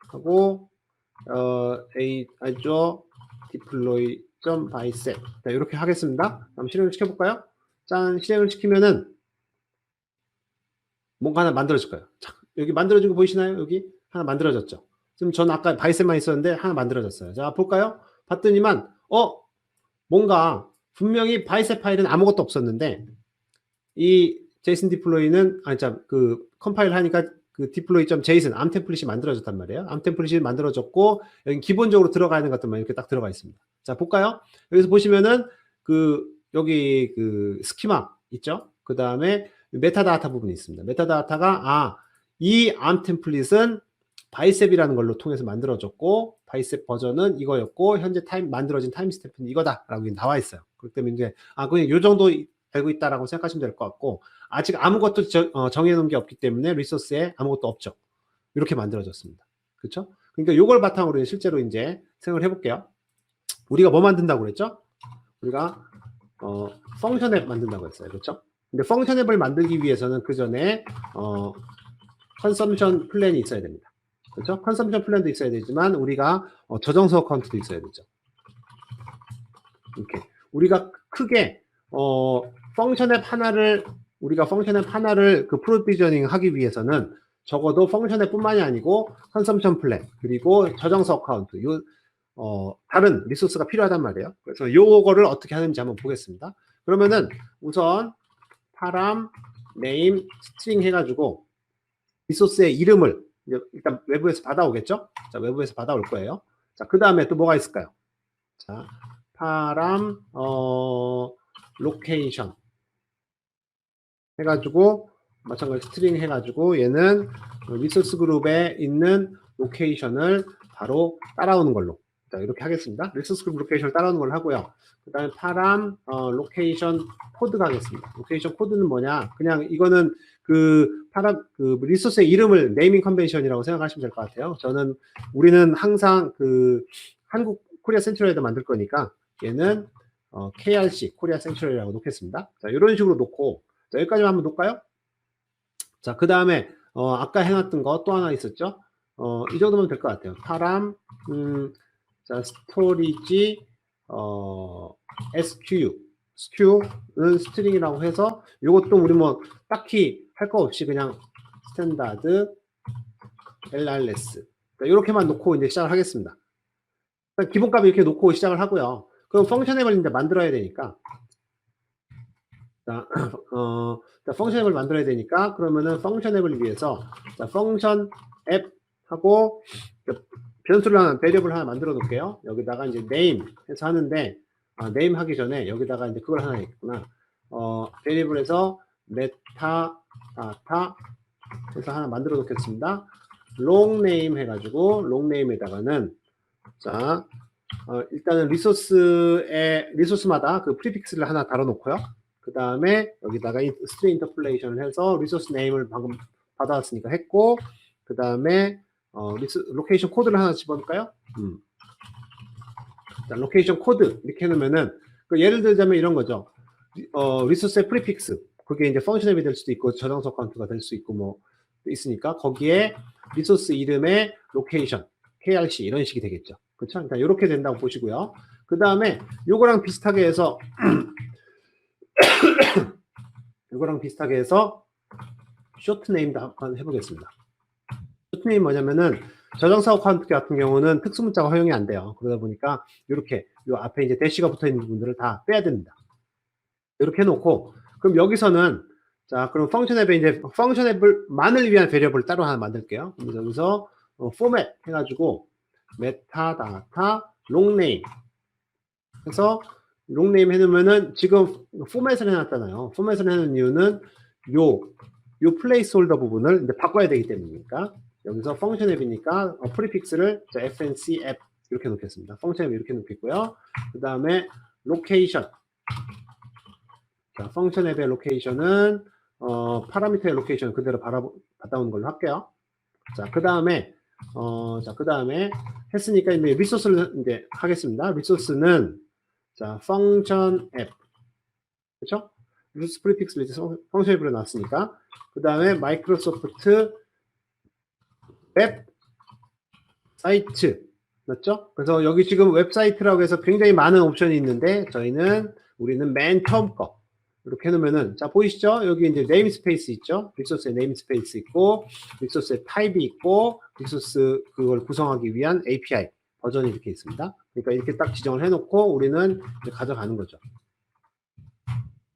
하고, azure deploy.bicep. 자, 이렇게 하겠습니다. 그럼 실행을 시켜볼까요? 짠, 실행을 시키면은 뭔가 하나 만들어질 거예요. 자, 여기 만들어진 거 보이시나요? 여기 하나 만들어졌죠. 지금 저는 아까 바이셉만 있었는데 하나 만들어졌어요. 자, 볼까요? 봤더니만 뭔가 분명히 바이셉 파일은 아무것도 없었는데 이 제이슨 디플로이는 컴파일 하니까 deploy.json 암 템플릿이 만들어졌단 말이에요. 암 템플릿이 만들어졌고 여기 기본적으로 들어가 있는 것들만 이렇게 딱 들어가 있습니다. 자, 볼까요? 여기서 보시면은 여기 스키마 있죠? 그 다음에 메타다타 부분이 있습니다. 메타다타가 이 암 템플릿은 바이셉이라는 걸로 통해서 만들어졌고 바이셉 버전은 이거였고 현재 만들어진 타임 스탬프는 이거다라고 나와 있어요. 그렇기 때문에 이제 그냥 요 정도 알고 있다라고 생각하시면 될 것 같고 아직 아무것도 정해놓은 게 없기 때문에 리소스에 아무것도 없죠. 이렇게 만들어졌습니다. 그렇죠? 그러니까 요걸 바탕으로 실제로 이제 생각을 해볼게요. 우리가 뭐 만든다고 그랬죠? 우리가 펑션 앱 만든다고 했어요. 그렇죠? 근데 펑션 앱을 만들기 위해서는 그 전에 컨섬션 플랜이 있어야 됩니다. 그렇죠? 컨섬션 플랜도 있어야 되지만 우리가 저장소 어카운트도 있어야 되죠. 이렇게 우리가 크게 펑션 앱 하나를 프로비저닝 하기 위해서는 적어도 펑션 앱 뿐만이 아니고 컨섬션 플랜 그리고 저장소 어카운트 다른 리소스가 필요하단 말이에요. 그래서 요거를 어떻게 하는지 한번 보겠습니다. 그러면은 우선 파람 네임 스트링 해가지고 리소스의 이름을 일단 외부에서 받아오겠죠? 자, 외부에서 받아올 거예요. 자, 그 다음에 또 뭐가 있을까요? 자, 파람 로케이션 해가지고 마찬가지 스트링 해가지고 얘는 리소스 그룹에 있는 로케이션을 바로 따라오는 걸로 자, 이렇게 하겠습니다. 리소스 그룹 로케이션을 따라오는 걸로 하고요. 그 다음에 파람 로케이션 코드가 하겠습니다. 로케이션 코드는 뭐냐? 그냥 이거는 리소스의 이름을 네이밍 컨벤션이라고 생각하시면 될 것 같아요. 우리는 항상 한국 코리아 센트럴에다 만들 거니까 얘는 KRC 코리아 센트럴이라고 놓겠습니다. 자, 이런 식으로 놓고 자, 여기까지만 한번 놓을까요? 자, 그 다음에 아까 해놨던 거 또 하나 있었죠? 이 정도면 될 것 같아요. 파람 자, 스토리지 SQ는 스트링이라고 해서 이것도 우리 뭐 딱히 할 거 없이 그냥 스탠다드 LRS 이렇게만 놓고 이제 시작을 하겠습니다. 기본값 이렇게 놓고 시작을 하고요. 그럼 펑션 앱을 이제 만들어야 되니까 자, 펑션 앱을 만들어야 되니까 그러면은 펑션 앱을 위해서 자, 펑션 앱 하고 변수를 하나, 베리어블 하나 만들어 놓을게요. 여기다가 이제 name 해서 하는데 name 하기 전에 여기다가 이제 그걸 하나 있구나. 베리어블에서 메타 다타 해서 하나 만들어 놓겠습니다. long name 해가지고 long name에다가는 자 일단은 리소스마다 그 프리픽스를 하나 달아 놓고요. 그 다음에 여기다가 스트링 인터폴레이션을 해서 리소스 네임을 방금 받아왔으니까 했고, 그 다음에 로케이션 코드를 하나 집어넣을까요? 자, 로케이션 코드 이렇게 해놓으면은 예를 들자면 이런 거죠. 리소스의 프리픽스 그게 이제 펑션 앱이 될 수도 있고 저장소 카운트가 될 수 있고 뭐 있으니까 거기에 리소스 이름의 로케이션 KRC 이런 식이 되겠죠. 그렇죠? 그러니까 이렇게 된다고 보시고요. 그 다음에 요거랑 비슷하게 해서 이거랑 비슷하게 해서 쇼트 네임도 한번 해보겠습니다. 쇼트 네임 뭐냐면은 저장소 카운트 같은 경우는 특수 문자가 허용이 안 돼요. 그러다 보니까 이렇게 요 앞에 이제 대시가 붙어 있는 부분들을 다 빼야 됩니다. 이렇게 해놓고 그럼 여기서는 자 그럼 펑션 앱에 이제 펑션 앱을만을 위한 베리어블 따로 하나 만들게요. 그래서 여기서 포맷 해가지고 메타다타 롱네임 해서 롱네임 해놓으면은 지금 포맷을 해놨잖아요. 포맷을 해놓은 이유는 요 플레이스홀더 부분을 이제 바꿔야 되기 때문이니까 여기서 펑션 앱이니까 프리픽스를 FNC 앱 이렇게 놓겠습니다. 펑션 앱 이렇게 놓겠고요. 그 다음에 로케이션 자, 펑션 앱의 로케이션은 파라미터의 로케이션 그대로 받아오는 걸로 할게요. 자, 그 다음에 했으니까 이제 리소스를 이제 하겠습니다. 리소스는 자, 펑션 앱 그렇죠? 리소스 프리픽스를 이제 펑션 앱으로 놨으니까 그 다음에 마이크로소프트 웹사이트 맞죠? 그래서 여기 지금 웹사이트라고 해서 굉장히 많은 옵션이 있는데 우리는 맨 처음 거 이렇게 해놓으면은 자 보이시죠? 여기 이제 네임스페이스 있죠? 리소스의 네임스페이스 있고 리소스의 타입이 있고 리소스 그걸 구성하기 위한 API 버전이 이렇게 있습니다. 그러니까 이렇게 딱 지정을 해놓고 우리는 이제 가져가는 거죠.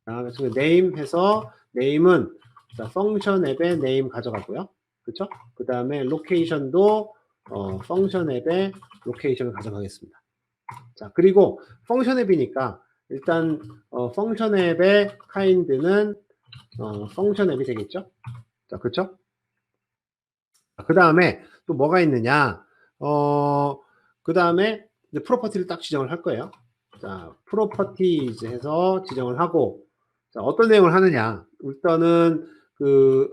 자, 그래서 네임 해서 네임은 자, 펑션 앱의 네임 가져가고요. 그렇죠? 그 다음에 로케이션도 펑션 앱의 로케이션을 가져가겠습니다. 자 그리고 펑션 앱이니까 일단 펑션 앱의 카인드는 펑션 앱이 되겠죠? 자 그렇죠? 그 다음에 또 뭐가 있느냐? 그 다음에 이제 프로퍼티를 딱 지정을 할 거예요. 자 프로퍼티즈 해서 지정을 하고 자, 어떤 내용을 하느냐? 일단은 그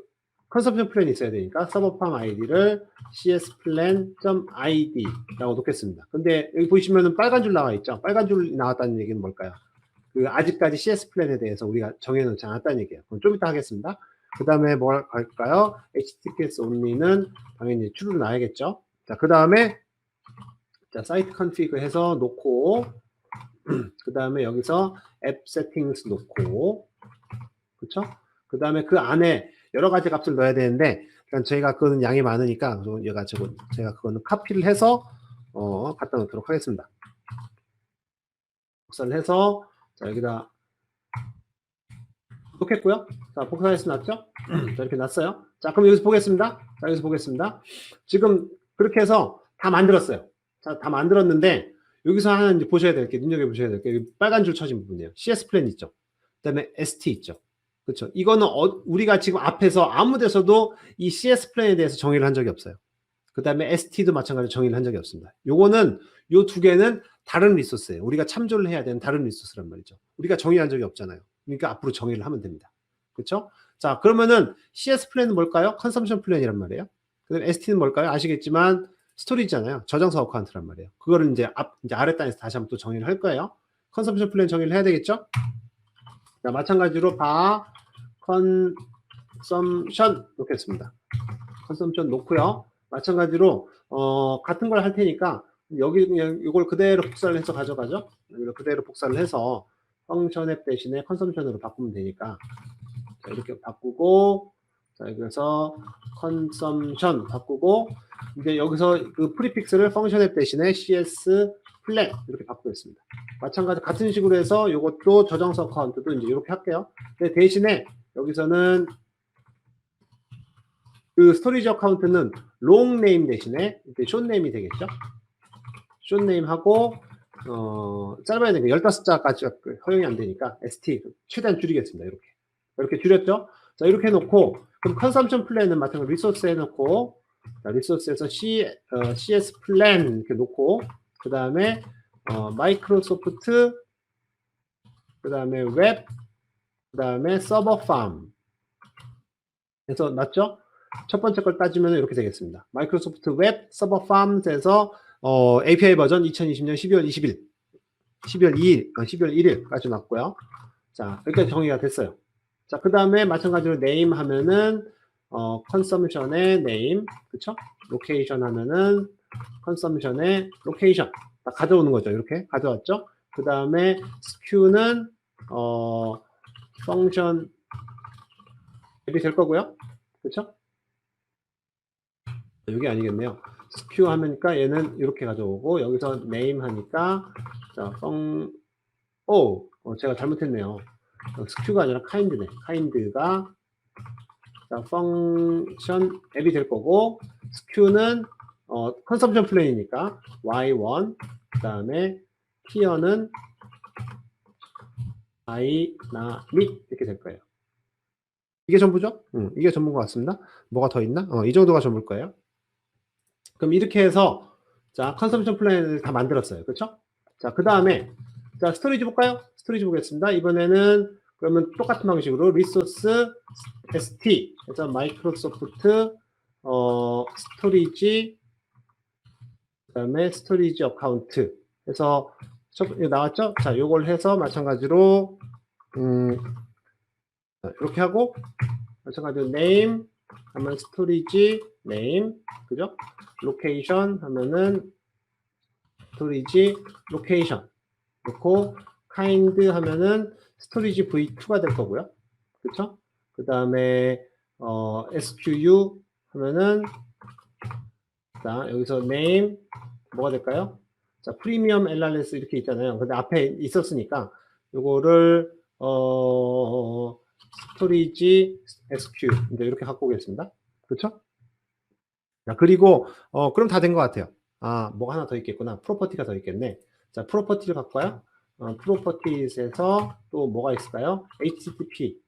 컨섬션 플랜이 있어야 되니까 서버팜 아이디를 csplan.id라고 놓겠습니다. 근데 여기 보시면은 빨간 줄 나와 있죠? 빨간 줄 나왔다는 얘기는 뭘까요? 그 아직까지 CS 플랜에 대해서 우리가 정해놓지 않았다는 얘기예요. 그럼 좀 이따 하겠습니다. 그 다음에 뭘 할까요? HTTPS only는 당연히 true로 놔야겠죠. 자, 그 다음에 자 사이트 컨피그 해서 놓고 그 다음에 여기서 앱 세팅스 놓고 그렇죠? 그 다음에 그 안에 여러 가지 값을 넣어야 되는데 일단 저희가 그거는 양이 많으니까 제가 그거는 카피를 해서 갖다 놓도록 하겠습니다. 복사를 해서 자 여기다 놓겠고요. 자 복사해서 놨죠? 자 이렇게 놨어요. 자 그럼 여기서 보겠습니다. 자 여기서 보겠습니다. 지금 그렇게 해서 다 만들었어요. 자 다 만들었는데 여기서 하나 이제 보셔야 될 게 눈여겨보셔야 될 게 빨간 줄 쳐진 부분이에요. CS 플랜 있죠. 그 다음에 ST 있죠. 그렇죠. 이거는 우리가 지금 앞에서 아무 데서도 이 CS 플랜에 대해서 정의를 한 적이 없어요. 그 다음에 ST도 마찬가지로 정의를 한 적이 없습니다. 요거는 요 두 개는 다른 리소스예요. 우리가 참조를 해야 되는 다른 리소스란 말이죠. 우리가 정의한 적이 없잖아요. 그러니까 앞으로 정의를 하면 됩니다. 그렇죠? 자 그러면은 CS 플랜은 뭘까요? 컨섬션 플랜이란 말이에요. 그 다음에 ST는 뭘까요? 아시겠지만 스토리잖아요. 저장소 어카운트란 말이에요. 그거를 이제 아래 단에서 다시 한번 또 정의를 할 거예요. 컨섬션 플랜 정의를 해야 되겠죠? 자, 마찬가지로 컨섬션 놓겠습니다. 컨섬션 놓고요. 마찬가지로 같은 걸 할 테니까 여기 그냥 이걸 그대로 복사를 해서 가져가죠. 여기를 그대로 복사를 해서 펑션 앱 대신에 컨섬션으로 바꾸면 되니까 자, 이렇게 바꾸고 자 여기서 컨섬션 바꾸고 이제 여기서 그 프리픽스를 펑션 앱 대신에 cs 플랫 이렇게 바꾸겠습니다. 마찬가지 같은 식으로 해서 이것도 저장소 카운트도 이제 이렇게 할게요. 근데 대신에 여기서는 그 스토리지 어카운트는 롱 네임 대신에 이렇게 숏 네임이 되겠죠. 숏 네임 하고 짧아야 되니까 15자까지 허용이 안 되니까 st 최대한 줄이겠습니다. 이렇게 줄였죠. 자 이렇게 해놓고 그럼 컨섬션 플랜은 마찬가지로 리소스 해놓고 자, 리소스에서 cs 플랜 이렇게 놓고 그 다음에 마이크로소프트 그 다음에 웹 그 다음에 서버 팜 해서 놨죠. 첫 번째 걸 따지면 이렇게 되겠습니다. 마이크로소프트 웹 서버 팜에서 API 버전 2020년 12월 20일 12월 2일 12월 1일까지 놨고요. 자 여기까지 정의가 됐어요. 자 그 다음에 마찬가지로 네임 하면은 컨섬션의 네임 그쵸? 로케이션 하면은 컨섬션의 로케이션 다 가져오는 거죠. 이렇게 가져왔죠. 그 다음에 스큐는 펑션 앱이 될 거고요. 그쵸? 이게 아니겠네요. 스큐 하니까 얘는 이렇게 가져오고 여기서 네임 하니까 자 제가 잘못했네요. 스큐가 아니라 카인드네. 카인드가 자 펑션 앱이 될 거고 스큐는 컨섬션 플랜이니까 y1 그 다음에 티어는 다이나믹 이렇게 될 거예요. 이게 전부죠? 이게 전부인 것 같습니다. 뭐가 더 있나? 이 정도가 전부일 거예요. 그럼 이렇게 해서 자 컨섬션 플랜을 다 만들었어요. 그렇죠? 자 그 다음에 자 스토리지 볼까요? 스토리지 보겠습니다. 이번에는 그러면 똑같은 방식으로 리소스 st 그래서 마이크로소프트 스토리지 그 다음에 스토리지 어카운트 해서 이거 나왔죠? 자 요걸 해서 마찬가지로 이렇게 하고 마찬가지로 name 하면 스토리지 name 그죠? 로케이션 하면은 스토리지 로케이션 놓고 kind 하면은 스토리지 v2가 될 거고요. 그쵸? 그 다음에 squ 하면은 자 여기서 name 뭐가 될까요? 자 프리미엄 LRS 이렇게 있잖아요. 근데 앞에 있었으니까 요거를 스토리지 sq 이제 이렇게 갖고 오겠습니다. 그렇죠? 자 그리고 그럼 다 된 것 같아요. 뭐가 하나 더 있겠구나. 프로퍼티가 더 있겠네. 자 프로퍼티를 갖고 와요. 프로퍼티에서 또 뭐가 있을까요? HTTP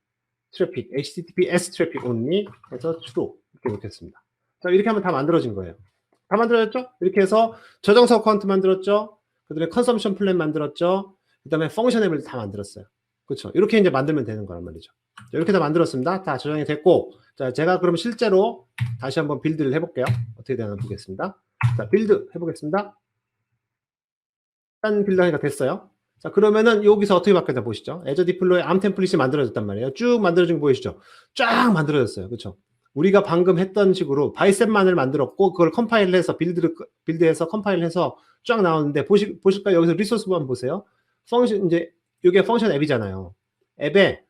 트래픽, HTTPS 트래픽 only 해서 true 이렇게 놓겠습니다. 자 이렇게 하면 다 만들어진 거예요. 다 만들어졌죠? 이렇게 해서 저장소 어카운트 만들었죠? 그 다음에 컨섬션 플랜 만들었죠? 그 다음에 펑션 앱을 다 만들었어요. 그렇죠? 이렇게 이제 만들면 되는 거란 말이죠. 자, 이렇게 다 만들었습니다. 다 저장이 됐고 자 제가 그럼 실제로 다시 한번 빌드를 해볼게요. 어떻게 되나 보겠습니다. 자 빌드 해보겠습니다. 일단 빌드 하니까 됐어요. 자 그러면은 여기서 어떻게 바뀌었나 보시죠. 애저 디플로이 암 템플릿이 만들어졌단 말이에요. 쭉 만들어진 거 보이시죠? 쫙 만들어졌어요. 그렇죠? 우리가 방금 했던 식으로 바이셉만을 만들었고 그걸 컴파일해서 빌드해서 컴파일해서 쫙 나오는데 보실까요? 여기서 리소스만 보세요. 펑션 이제 이게 펑션 앱이잖아요. 앱에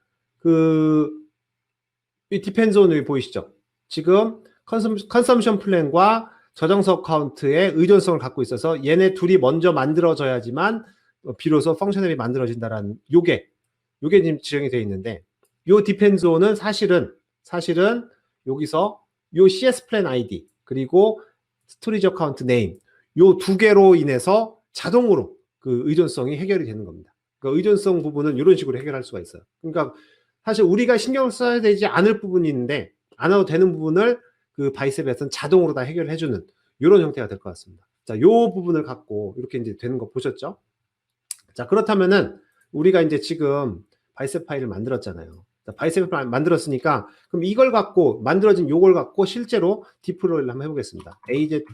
이 디펜존이 보이시죠? 지금 컨섬션 플랜과 저장소 어카운트의 의존성을 갖고 있어서 얘네 둘이 먼저 만들어져야지만 비로소 펑션 앱이 만들어진다라는 요게 지금 지정이 되어 있는데 요 디펜존은 사실은 여기서 요 CS 플랜 아이디 그리고 스토리지 어카운트 네임 요 두 개로 인해서 자동으로 그 의존성이 해결이 되는 겁니다. 그 의존성 부분은 이런 식으로 해결할 수가 있어요. 그러니까 사실 우리가 신경 써야 되지 않을 부분이 있는데 안 해도 되는 부분을 그 바이셉에서는 자동으로 다 해결해주는 이런 형태가 될 것 같습니다. 자, 요 부분을 갖고 이렇게 이제 되는 거 보셨죠? 자, 그렇다면은 우리가 이제 지금 바이셉 파일을 만들었잖아요. 바이셉 파일 만들었으니까 그럼 이걸 갖고 만들어진 요걸 갖고 실제로 디플로이를 한번 해보겠습니다. AZ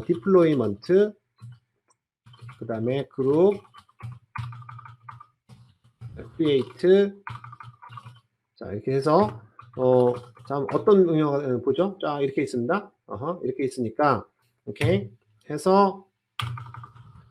디플로이먼트 그 다음에 그룹 create 자 이렇게 해서 자 어떤 응용을 보죠? 자 이렇게 있습니다. 이렇게 있으니까 오케이 해서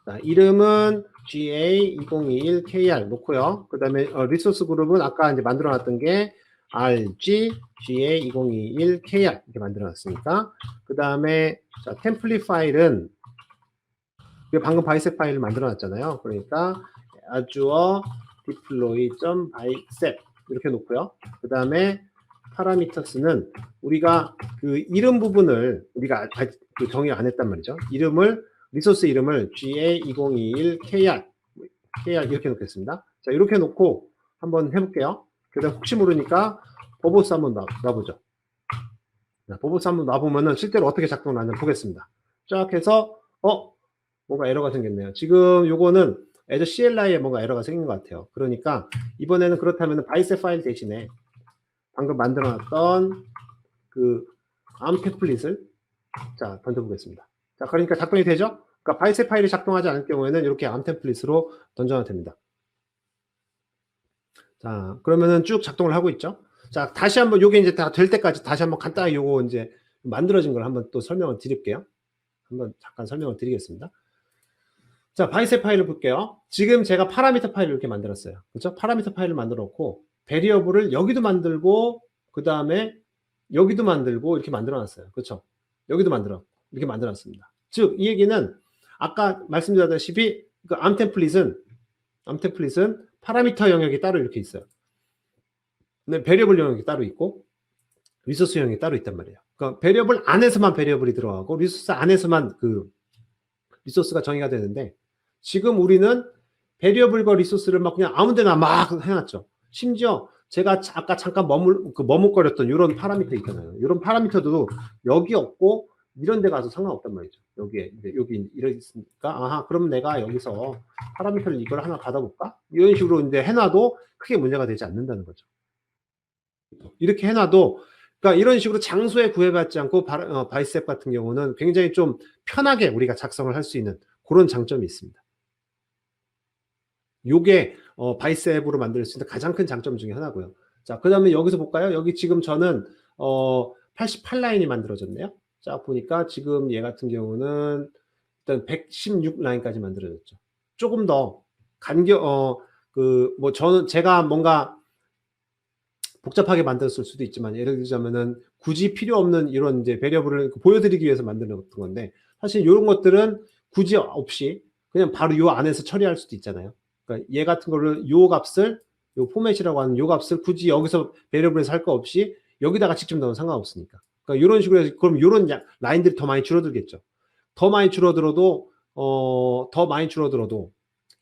자, 이름은 GA2021KR 놓고요. 그 다음에 리소스 그룹은 아까 이제 만들어 놨던 게 RG GA2021KR 이렇게 만들어 놨으니까. 그 다음에 템플릿 파일은 방금 바이셉 파일을 만들어 놨잖아요. 그러니까 azure deploy.bicep 이렇게 놓고요. 그 다음에 파라미터스는 우리가 그 이름 부분을 우리가 그 정의 안 했단 말이죠. 리소스 이름을 GA2021KR 이렇게 놓겠습니다. 자, 이렇게 놓고 한번 해볼게요. 그다음 혹시 모르니까 버보스 한번 놔보죠. 버보스 한번 놔보면은 실제로 어떻게 작동을 하는지 보겠습니다. 쫙 해서 뭔가 에러가 생겼네요. 지금 요거는 Azure CLI에 뭔가 에러가 생긴 것 같아요. 그러니까 이번에는 그렇다면 바이셉 파일 대신에 방금 만들어놨던 그 암 템플릿을 자 던져보겠습니다. 자, 그러니까 작동이 되죠? 그러니까 바이셉 파일이 작동하지 않을 경우에는 이렇게 암 템플릿으로 던져도 됩니다. 자, 그러면은 쭉 작동을 하고 있죠? 자, 다시 한번 요게 이제 다 될 때까지 다시 한번 간단하게 요거 이제 만들어진 걸 한번 또 설명을 드릴게요. 한번 잠깐 설명을 드리겠습니다. 자, 바이셉 파일을 볼게요. 지금 제가 파라미터 파일을 이렇게 만들었어요. 그렇죠? 파라미터 파일을 만들어 놓고 베리어블을 여기도 만들고 그 다음에 여기도 만들고 이렇게 만들어 놨어요. 그렇죠? 여기도 이렇게 만들어 놨습니다. 즉, 이 얘기는 아까 말씀드렸다시피 그 암 템플릿은 파라미터 영역이 따로 이렇게 있어요. 근데 베리어블 영역이 따로 있고 리소스 영역이 따로 있단 말이에요. 그러니까 베리어블 안에서만 베리어블이 들어가고 리소스 안에서만 그 리소스가 정의가 되는데 지금 우리는 베리어블과 리소스를 막 그냥 아무 데나 막 해놨죠. 심지어 제가 아까 잠깐 머뭇거렸던 이런 파라미터 있잖아요. 이런 파라미터도 여기 없고 이런 데 가서 상관없단 말이죠. 여기 이래 있으니까 아하, 그럼 내가 여기서 파라미터를 이걸 하나 받아볼까? 이런 식으로 이제 해놔도 크게 문제가 되지 않는다는 거죠. 이렇게 해놔도 그러니까 이런 식으로 장소에 구애받지 않고 바이셉 같은 경우는 굉장히 좀 편하게 우리가 작성을 할 수 있는 그런 장점이 있습니다. 요게 바이셉으로 만들 수 있는 가장 큰 장점 중에 하나고요. 자, 그 다음에 여기서 볼까요? 여기 지금 저는 88라인이 만들어졌네요. 자, 보니까 지금 얘 같은 경우는 일단 116라인까지 만들어졌죠. 조금 더 제가 뭔가 복잡하게 만들었을 수도 있지만 예를 들자면은 굳이 필요 없는 이런 이제 베리어블을 보여드리기 위해서 만들었던 건데 사실 이런 것들은 굳이 없이 그냥 바로 요 안에서 처리할 수도 있잖아요. 그러니까 얘 같은 거를 요 값을 요 포맷이라고 하는 요 값을 굳이 여기서 베리어블에서 할 거 없이 여기다가 직접 넣으면 상관없으니까. 그러니까 이런 식으로 해서 그럼 이런 라인들이 더 많이 줄어들겠죠. 더 많이 줄어들어도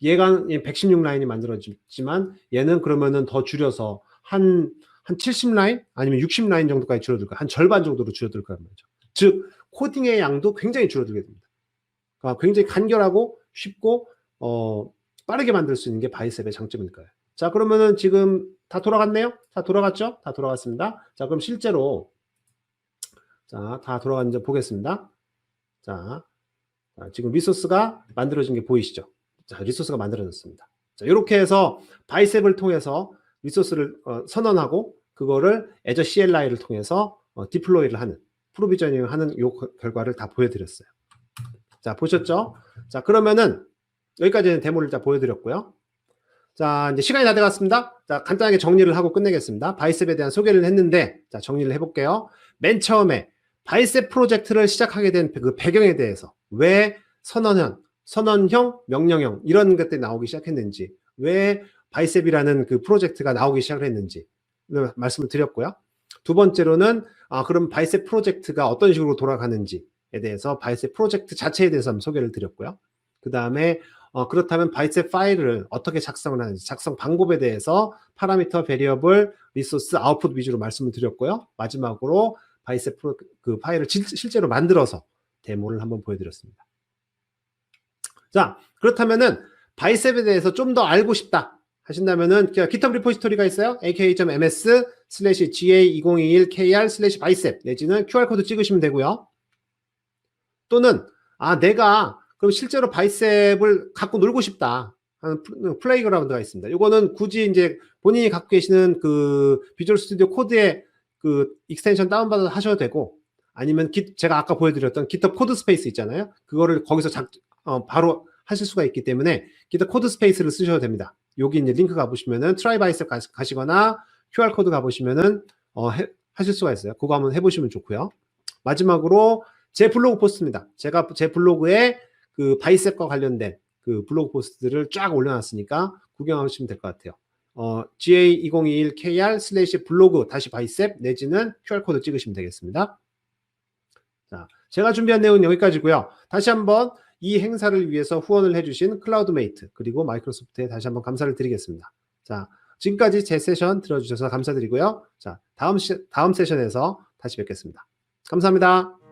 얘가 116라인이 만들어지지만 얘는 그러면은 더 줄여서 한 70라인 아니면 60라인 정도까지 줄어들 거야. 한 절반 정도로 줄어들 거란 말이죠. 즉 코딩의 양도 굉장히 줄어들게 됩니다. 그러니까 굉장히 간결하고 쉽고 빠르게 만들 수 있는 게 바이셉의 장점일 거예요. 자, 그러면은 지금 다 돌아갔네요? 다 돌아갔죠? 다 돌아갔습니다. 자, 그럼 실제로 다 돌아갔는지 보겠습니다. 자, 지금 리소스가 만들어진 게 보이시죠? 자, 리소스가 만들어졌습니다. 자, 이렇게 해서 바이셉을 통해서 리소스를 선언하고 그거를 Azure CLI를 통해서 디플로이를 하는 프로비저닝을 하는 요 결과를 다 보여드렸어요. 자, 보셨죠? 자, 그러면은 여기까지는 데모를 다 보여드렸고요. 자, 이제 시간이 다 돼갔습니다. 자, 간단하게 정리를 하고 끝내겠습니다. 바이셉에 대한 소개를 했는데 자, 정리를 해볼게요. 맨 처음에 바이셉 프로젝트를 시작하게 된 그 배경에 대해서 왜 선언형, 명령형 이런 것들이 나오기 시작했는지 왜 바이셉이라는 그 프로젝트가 나오기 시작을 했는지 말씀을 드렸고요. 두 번째로는 그럼 바이셉 프로젝트가 어떤 식으로 돌아가는지에 대해서 바이셉 프로젝트 자체에 대해서 한번 소개를 드렸고요. 그 다음에 그렇다면 바이셉 파일을 어떻게 작성을 하는지 작성 방법에 대해서 파라미터, 베리어블, 리소스, 아웃풋 위주로 말씀을 드렸고요. 마지막으로 바이셉 그 파일을 실제로 만들어서 데모를 한번 보여드렸습니다. 자, 그렇다면은 바이셉에 대해서 좀 더 알고 싶다 하신다면은 GitHub 리포지토리가 있어요. aka.ms/ga2021kr/bicep 내지는 QR코드 찍으시면 되고요. 또는 내가 그럼 실제로 바이셉을 갖고 놀고 싶다 하는 플레이그라운드가 있습니다. 이거는 굳이 이제 본인이 갖고 계시는 그 비주얼 스튜디오 코드의 그 익스텐션 다운받아서 하셔도 되고 아니면 제가 아까 보여드렸던 GitHub 코드 스페이스 있잖아요. 그거를 거기서 바로 하실 수가 있기 때문에 기타 코드 스페이스를 쓰셔도 됩니다. 여기 이제 링크 가보시면은 트라이 바이셉 가시거나 QR코드 가보시면은 하실 수가 있어요. 그거 한번 해보시면 좋고요. 마지막으로 제 블로그 포스트입니다. 제가 제 블로그에 그 바이셉과 관련된 그 블로그 포스트들을 쫙 올려놨으니까 구경하시면 될 것 같아요. ga2021kr/블로그-바이셉 내지는 QR코드 찍으시면 되겠습니다. 자, 제가 준비한 내용은 여기까지고요. 다시 한번 이 행사를 위해서 후원을 해주신 클라우드메이트 그리고 마이크로소프트에 다시 한번 감사를 드리겠습니다. 자, 지금까지 제 세션 들어주셔서 감사드리고요. 자, 다음 세션에서 다시 뵙겠습니다. 감사합니다.